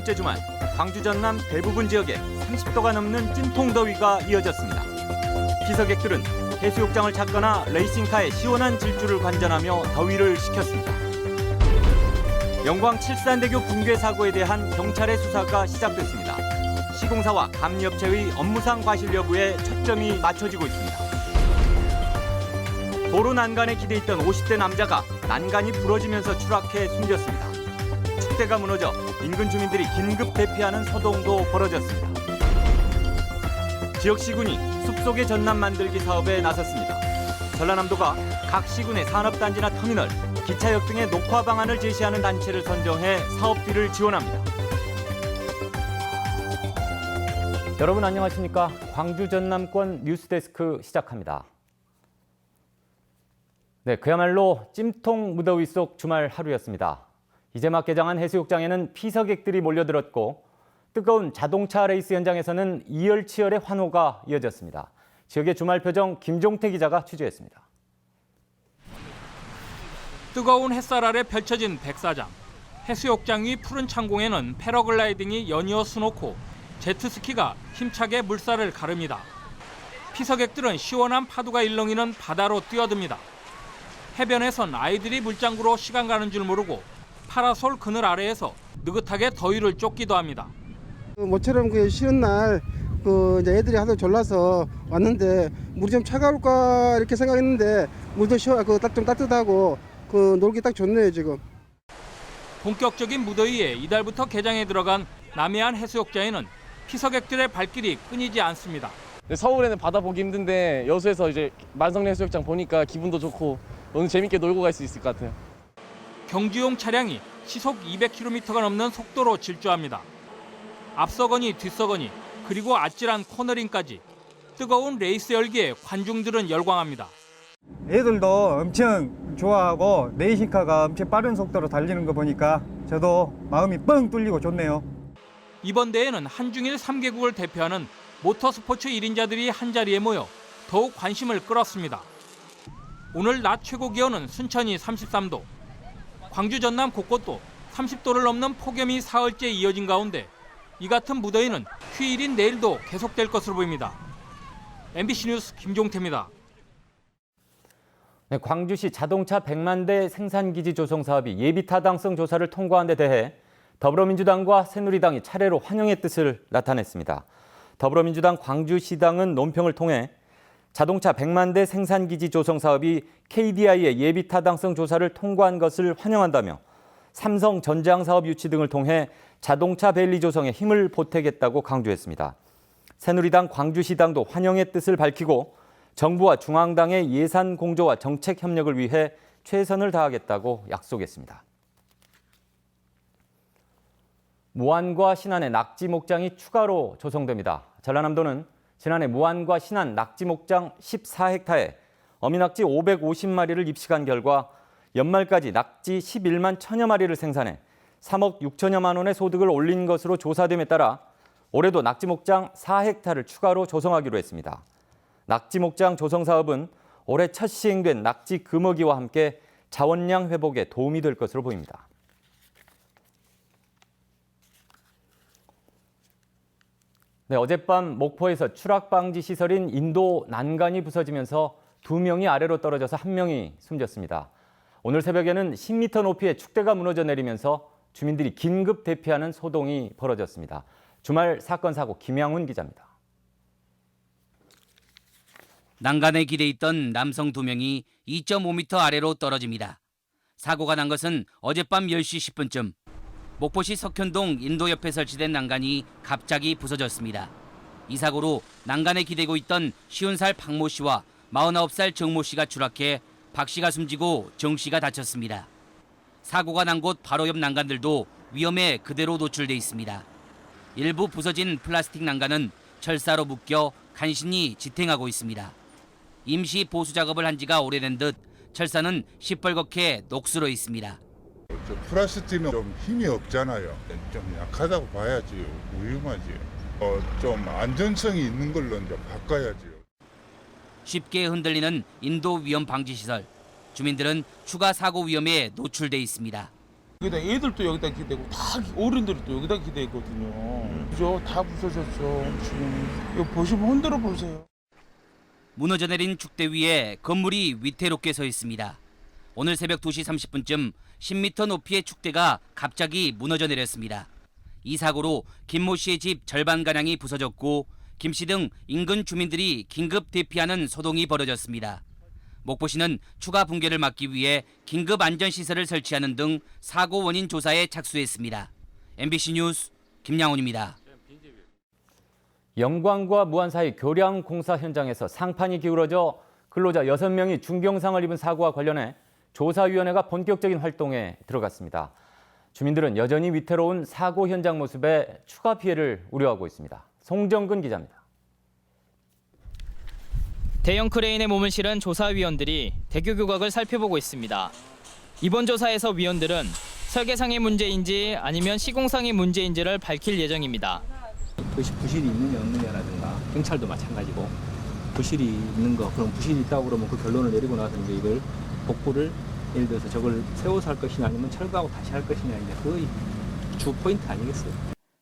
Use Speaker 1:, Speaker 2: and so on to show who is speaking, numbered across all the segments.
Speaker 1: 번째 주말, 광주 전남 대부분 지역에 30도가 넘는 찜통더위가 이어졌습니다. 피서객들은 해수욕장을 찾거나 레이싱카의 시원한 질주를 관전하며 더위를 식혔습니다. 영광 칠산대교 붕괴 사고에 대한 경찰의 수사가 시작됐습니다. 시공사와 감리업체의 업무상 과실 여부에 초점이 맞춰지고 있습니다. 도로 난간에 기대있던 50대 남자가 난간이 부러지면서 추락해 숨졌습니다. 축대가 무너져 인근 주민들이 긴급 대피하는 소동도 벌어졌습니다. 지역 시군이 숲속의 전남 만들기 사업에 나섰습니다. 전라남도가 각 시군의 산업단지나 터미널, 기차역 등의 녹화 방안을 제시하는 단체를 선정해 사업비를 지원합니다. 여러분 안녕하십니까? 광주 전남권 뉴스데스크 시작합니다. 네, 그야말로 찜통 무더위 속 주말 하루였습니다. 이제 막 개장한 해수욕장에는 피서객들이 몰려들었고 뜨거운 자동차 레이스 현장에서는 이열치열의 환호가 이어졌습니다. 지역의 주말 표정 김종태 기자가 취재했습니다.
Speaker 2: 뜨거운 햇살 아래 펼쳐진 백사장. 해수욕장 위 푸른 창공에는 패러글라이딩이 연이어 수놓고 제트스키가 힘차게 물살을 가릅니다. 피서객들은 시원한 파도가 일렁이는 바다로 뛰어듭니다. 해변에선 아이들이 물장구로 시간 가는 줄 모르고 파라솔 그늘 아래에서 느긋하게 더위를 쫓기도 합니다.
Speaker 3: 모처럼 쉬는 날 이제 애들이 하도 졸라서 왔는데 물이 좀 차가울까 이렇게 생각했는데 물도 좀 따뜻하고 놀기 딱 좋네요 지금.
Speaker 2: 본격적인 무더위에 이달부터 개장에 들어간 남해안 해수욕장에는 피서객들의 발길이 끊이지 않습니다.
Speaker 4: 서울에는 바다 보기 힘든데 여수에서 이제 만성리 해수욕장 보니까 기분도 좋고 오늘 재밌게 놀고 갈 수 있을 것 같아요.
Speaker 2: 경주용 차량이 시속 200km가 넘는 속도로 질주합니다. 앞서거니 뒤서거니 그리고 아찔한 코너링까지 뜨거운 레이스 열기에 관중들은 열광합니다.
Speaker 5: 애들도 엄청 좋아하고 레이싱카가 엄청 빠른 속도로 달리는 거 보니까 저도 마음이 뻥 뚫리고 좋네요.
Speaker 2: 이번 대회는 한중일 3개국을 대표하는 모터스포츠 1인자들이 한자리에 모여 더욱 관심을 끌었습니다. 오늘 낮 최고 기온은 순천이 33도, 광주 전남 곳곳도 30도를 넘는 폭염이 사흘째 이어진 가운데 이 같은 무더위는 휴일인 내일도 계속될 것으로 보입니다. MBC 뉴스 김종태입니다.
Speaker 1: 네, 광주시 자동차 100만 대 생산기지 조성 사업이 예비 타당성 조사를 통과한 데 대해 더불어민주당과 새누리당이 차례로 환영의 뜻을 나타냈습니다. 더불어민주당 광주시당은 논평을 통해 자동차 100만 대 생산기지 조성 사업이 KDI의 예비 타당성 조사를 통과한 것을 환영한다며 삼성 전장 사업 유치 등을 통해 자동차 밸리 조성에 힘을 보태겠다고 강조했습니다. 새누리당 광주시당도 환영의 뜻을 밝히고 정부와 중앙당의 예산 공조와 정책 협력을 위해 최선을 다하겠다고 약속했습니다. 무안과 신안의 낙지 목장이 추가로 조성됩니다. 전라남도는 지난해 무안과 신안 낙지 목장 14헥타에 어미낙지 550마리를 입식한 결과 연말까지 낙지 11만 1천여 마리를 생산해 3억 6천여만 원의 소득을 올린 것으로 조사됨에 따라 올해도 낙지 목장 4헥타를 추가로 조성하기로 했습니다. 낙지 목장 조성 사업은 올해 첫 시행된 낙지 금어기와 함께 자원량 회복에 도움이 될 것으로 보입니다. 네, 어젯밤 목포에서 추락 방지 시설인 인도 난간이 부서지면서 2명이 아래로 떨어져서 1명이 숨졌습니다. 오늘 새벽에는 10m 높이의 축대가 무너져 내리면서 주민들이 긴급 대피하는 소동이 벌어졌습니다. 주말 사건 사고 김양훈 기자입니다.
Speaker 6: 난간에 기대있던 남성 2명이 2.5m 아래로 떨어집니다. 사고가 난 것은 어젯밤 10시 10분쯤 목포시 석현동 인도 옆에 설치된 난간이 갑자기 부서졌습니다. 이 사고로 난간에 기대고 있던 50살 박모 씨와 49살 정모 씨가 추락해 박 씨가 숨지고 정 씨가 다쳤습니다. 사고가 난 곳 바로 옆 난간들도 위험에 그대로 노출돼 있습니다. 일부 부서진 플라스틱 난간은 철사로 묶여 간신히 지탱하고 있습니다. 임시 보수 작업을 한 지가 오래된 듯 철사는 시뻘겋게 녹슬어 있습니다.
Speaker 7: 플라스틱은 좀 힘이 없잖아요. 좀 약하다고 봐야지요. 위험하지요. 좀 안전성이 있는 걸로 이제 바꿔야지요.
Speaker 6: 쉽게 흔들리는 인도 위험 방지 시설. 주민들은 추가 사고 위험에 노출돼 있습니다.
Speaker 8: 여기다 애들도 여기다 기대고 다 어른들도 여기다 기대거든요. 그죠? 다 부서졌죠. 지금 이거 보시면 흔들어 보세요.
Speaker 6: 무너져 내린 축대 위에 건물이 위태롭게 서 있습니다. 오늘 새벽 2시 30분쯤 10m 높이의 축대가 갑자기 무너져 내렸습니다. 이 사고로 김모 씨의 집 절반가량이 부서졌고 김 씨 등 인근 주민들이 긴급 대피하는 소동이 벌어졌습니다. 목포시는 추가 붕괴를 막기 위해 긴급 안전시설을 설치하는 등 사고 원인 조사에 착수했습니다. MBC 뉴스 김양훈입니다.
Speaker 1: 영광과 무안 사이 교량 공사 현장에서 상판이 기울어져 근로자 6명이 중경상을 입은 사고와 관련해 조사위원회가 본격적인 활동에 들어갔습니다. 주민들은 여전히 위태로운 사고 현장 모습에 추가 피해를 우려하고 있습니다. 송정근 기자입니다.
Speaker 9: 대형 크레인에 몸을 실은 조사위원들이 대교 교각을 살펴보고 있습니다. 이번 조사에서 위원들은 설계상의 문제인지 아니면 시공상의 문제인지를 밝힐 예정입니다.
Speaker 10: 그것이 부실이 있느냐 없느냐라든가 경찰도 마찬가지고 부실이 있는 거 그럼 부실이 있다고 그러면 그 결론을 내리고 나서 이제 이걸 복구를 예를 들어서 저걸 세워서 할 것이냐 아니면 철거하고 다시 할 것이냐 이제 그의 주 포인트 아니겠어요.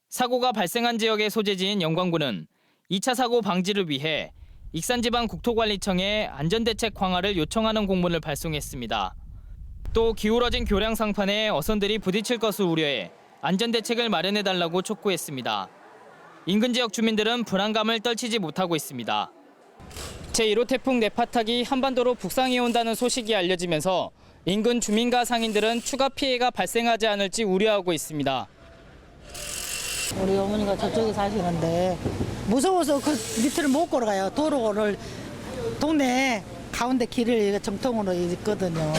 Speaker 9: 사고가 발생한 지역의 소재지인 영광군은 2차 사고 방지를 위해 익산지방국토관리청에 안전대책 강화를 요청하는 공문을 발송했습니다. 또 기울어진 교량 상판에 어선들이 부딪힐 것을 우려해 안전대책을 마련해달라고 촉구했습니다. 인근 지역 주민들은 불안감을 떨치지 못하고 있습니다. 제1호 태풍 네파탁이 한반도로 북상해 온다는 소식이 알려지면서 인근 주민과 상인들은 추가 피해가 발생하지 않을지 우려하고 있습니다.
Speaker 11: 우리 어머니가 저쪽에 사시는데 무서워서 그 밑을 못 걸어가요. 도로를 동네 가운데 길을 정통으로 있거든요.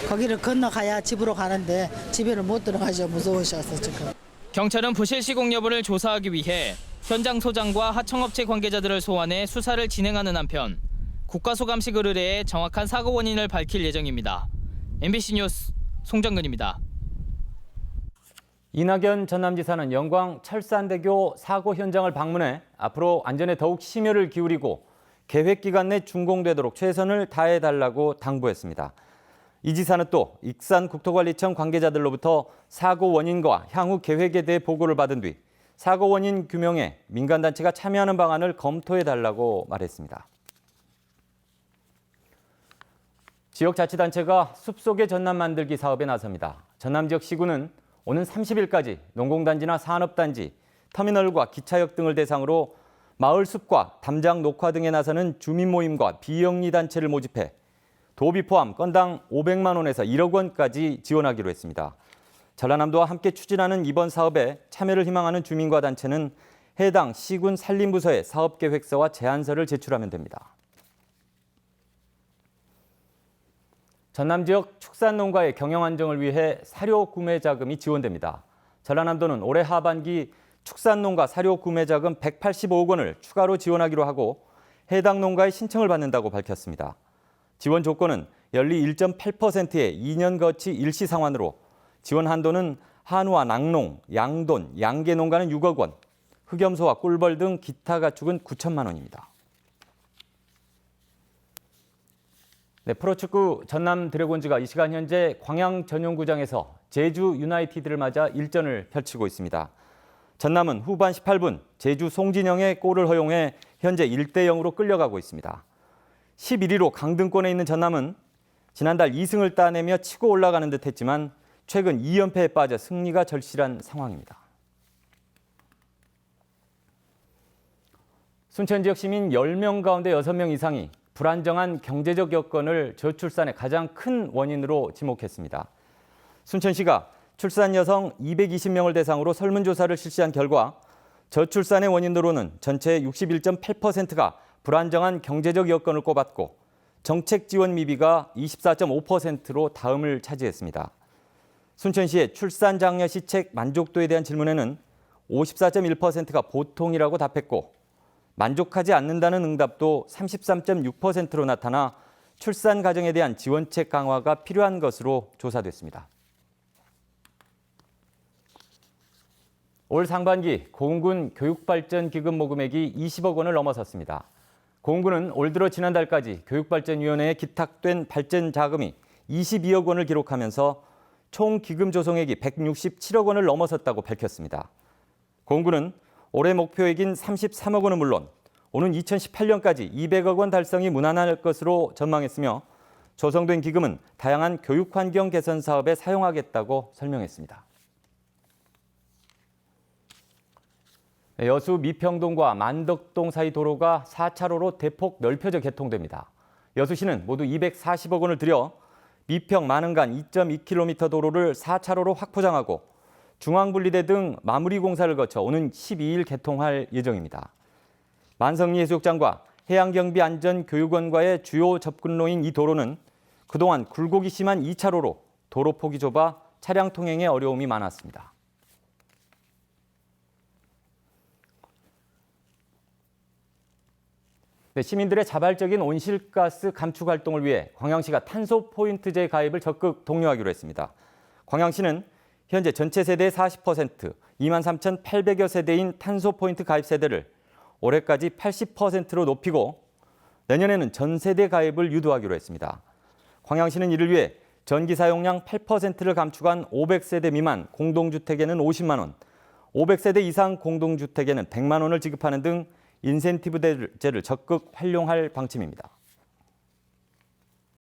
Speaker 11: 거기를 건너가야 집으로 가는데 집에를 못 들어가죠. 무서우셔서 지금.
Speaker 9: 경찰은 부실 시공 여부를 조사하기 위해 현장 소장과 하청업체 관계자들을 소환해 수사를 진행하는 한편 국가소감식을 의뢰해 정확한 사고 원인을 밝힐 예정입니다. MBC 뉴스 송정근입니다.
Speaker 1: 이낙연 전남지사는 영광 철산대교 사고 현장을 방문해 앞으로 안전에 더욱 심혈을 기울이고 계획 기간 내 준공되도록 최선을 다해달라고 당부했습니다. 이 지사는 또 익산국토관리청 관계자들로부터 사고 원인과 향후 계획에 대해 보고를 받은 뒤 사고 원인 규명에 민간단체가 참여하는 방안을 검토해달라고 말했습니다. 지역자치단체가 숲속의 전남 만들기 사업에 나섭니다. 전남 지역 시군은 오는 30일까지 농공단지나 산업단지, 터미널과 기차역 등을 대상으로 마을 숲과 담장 녹화 등에 나서는 주민 모임과 비영리 단체를 모집해 도비 포함 건당 500만 원에서 1억 원까지 지원하기로 했습니다. 전라남도와 함께 추진하는 이번 사업에 참여를 희망하는 주민과 단체는 해당 시군 산림부서에 사업계획서와 제안서를 제출하면 됩니다. 전남 지역 축산농가의 경영 안정을 위해 사료 구매 자금이 지원됩니다. 전라남도는 올해 하반기 축산농가 사료 구매 자금 185억 원을 추가로 지원하기로 하고 해당 농가의 신청을 받는다고 밝혔습니다. 지원 조건은 연리 1.8%의 2년 거치 일시 상환으로 지원 한도는 한우와 낙농, 양돈, 양계 농가는 6억 원, 흑염소와 꿀벌 등 기타 가축은 9천만 원입니다. 네, 프로축구 전남 드래곤즈가 이 시간 현재 광양 전용구장에서 제주 유나이티드를 맞아 일전을 펼치고 있습니다. 전남은 후반 18분 제주 송진영의 골을 허용해 현재 1대0으로 끌려가고 있습니다. 11위로 강등권에 있는 전남은 지난달 2승을 따내며 치고 올라가는 듯 했지만 최근 2연패에 빠져 승리가 절실한 상황입니다. 순천 지역 시민 10명 가운데 6명 이상이 불안정한 경제적 여건을 저출산의 가장 큰 원인으로 지목했습니다. 순천시가 출산 여성 220명을 대상으로 설문조사를 실시한 결과 저출산의 원인으로는 전체의 61.8%가 불안정한 경제적 여건을 꼽았고 정책 지원 미비가 24.5%로 다음을 차지했습니다. 순천시의 출산 장려 시책 만족도에 대한 질문에는 54.1%가 보통이라고 답했고 만족하지 않는다는 응답도 33.6%로 나타나 출산 가정에 대한 지원책 강화가 필요한 것으로 조사됐습니다. 올 상반기 고흥군 교육발전기금 모금액이 20억 원을 넘어섰습니다. 고흥군은 올 들어 지난달까지 교육발전위원회에 기탁된 발전 자금이 22억 원을 기록하면서 총 기금 조성액이 167억 원을 넘어섰다고 밝혔습니다. 공구는 올해 목표액인 33억 원은 물론 오는 2018년까지 200억 원 달성이 무난할 것으로 전망했으며 조성된 기금은 다양한 교육 환경 개선 사업에 사용하겠다고 설명했습니다. 여수 미평동과 만덕동 사이 도로가 4차로로 대폭 넓혀져 개통됩니다. 여수시는 모두 240억 원을 들여 미평 만흥간 2.2km 도로를 4차로로 확포장하고 중앙분리대 등 마무리 공사를 거쳐 오는 12일 개통할 예정입니다. 만성리 해수욕장과 해양경비안전교육원과의 주요 접근로인 이 도로는 그동안 굴곡이 심한 2차로로 도로 폭이 좁아 차량 통행에 어려움이 많았습니다. 시민들의 자발적인 온실가스 감축 활동을 위해 광양시가 탄소 포인트제 가입을 적극 독려하기로 했습니다. 광양시는 현재 전체 세대의 40%, 23,800여 세대인 탄소 포인트 가입 세대를 올해까지 80%로 높이고 내년에는 전 세대 가입을 유도하기로 했습니다. 광양시는 이를 위해 전기 사용량 8%를 감축한 500세대 미만 공동주택에는 50만 원, 500세대 이상 공동주택에는 100만 원을 지급하는 등 인센티브제를 적극 활용할 방침입니다.